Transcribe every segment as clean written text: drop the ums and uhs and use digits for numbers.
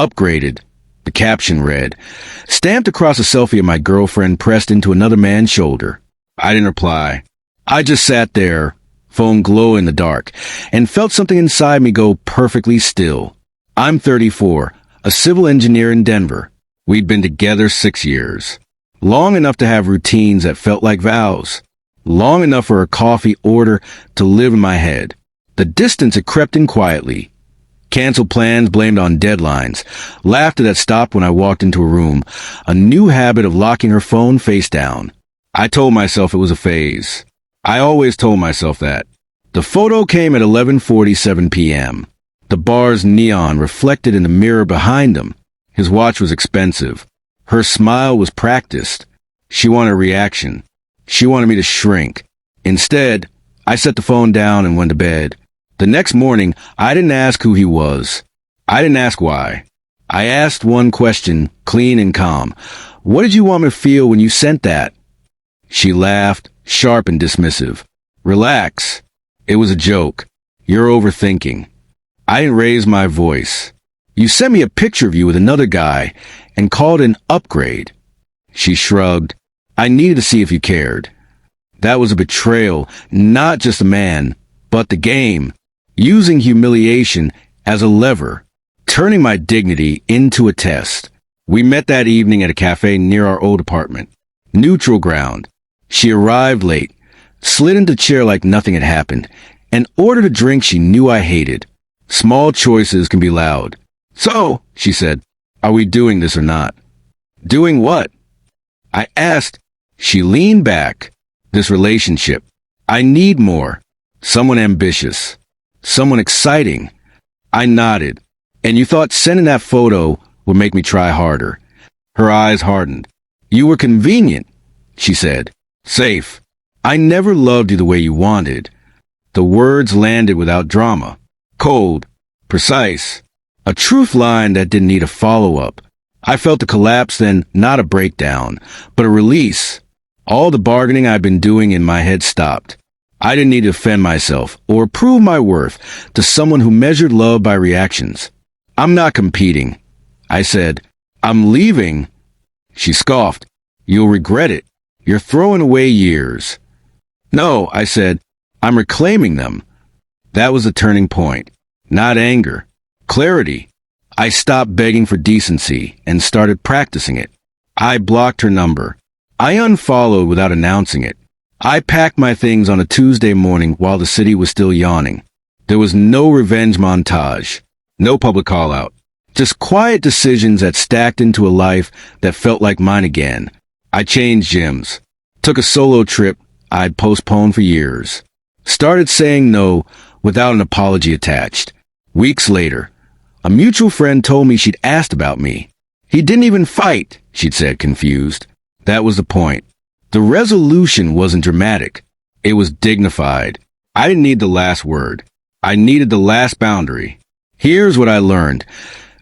Upgraded. The caption read, stamped across a selfie of my girlfriend pressed into another man's shoulder. I didn't reply. I just sat there, phone glow in the dark, and felt something inside me go perfectly still. I'm 34, a civil engineer in Denver. We'd been together 6 years. Long enough to have routines that felt like vows. Long enough for a coffee order to live in my head. The distance had crept in quietly. Canceled plans blamed on deadlines. Laughter that stopped when I walked into a room. A new habit of locking her phone face down. I told myself it was a phase. I always told myself that. The photo came at 11:47 p.m. The bar's neon reflected in the mirror behind him. His watch was expensive. Her smile was practiced. She wanted a reaction. She wanted me to shrink. Instead, I set the phone down and went to bed. The next morning, I didn't ask who he was. I didn't ask why. I asked one question, clean and calm. What did you want me to feel when you sent that? She laughed, sharp and dismissive. Relax. It was a joke. You're overthinking. I didn't raise my voice. You sent me a picture of you with another guy and called it an upgrade. She shrugged. I needed to see if you cared. That was a betrayal, not just a man, but the game. Using humiliation as a lever, turning my dignity into a test. We met that evening at a cafe near our old apartment. Neutral ground. She arrived late, slid into the chair like nothing had happened, and ordered a drink she knew I hated. Small choices can be loud. So, she said, are we doing this or not? Doing what? I asked. She leaned back. This relationship. I need more. Someone ambitious. Someone exciting. I nodded. And you thought sending that photo would make me try harder. Her eyes hardened. You were convenient, she said. Safe. I never loved you the way you wanted. The words landed without drama. Cold. Precise. A truth line that didn't need a follow-up. I felt a collapse then, not a breakdown, but a release. All the bargaining I'd been doing in my head stopped. I didn't need to defend myself or prove my worth to someone who measured love by reactions. I'm not competing. I said, I'm leaving. She scoffed. You'll regret it. You're throwing away years. No, I said, I'm reclaiming them. That was the turning point. Not anger. Clarity. I stopped begging for decency and started practicing it. I blocked her number. I unfollowed without announcing it. I packed my things on a Tuesday morning while the city was still yawning. There was no revenge montage, no public call-out, just quiet decisions that stacked into a life that felt like mine again. I changed gyms, took a solo trip I'd postponed for years, started saying no without an apology attached. Weeks later, a mutual friend told me she'd asked about me. He didn't even fight, she'd said, confused. That was the point. The resolution wasn't dramatic. It was dignified. I didn't need the last word. I needed the last boundary. Here's what I learned.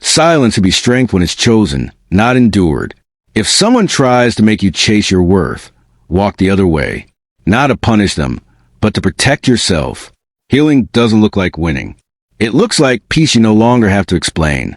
Silence can be strength when it's chosen, not endured. If someone tries to make you chase your worth, walk the other way. Not to punish them, but to protect yourself. Healing doesn't look like winning. It looks like peace you no longer have to explain.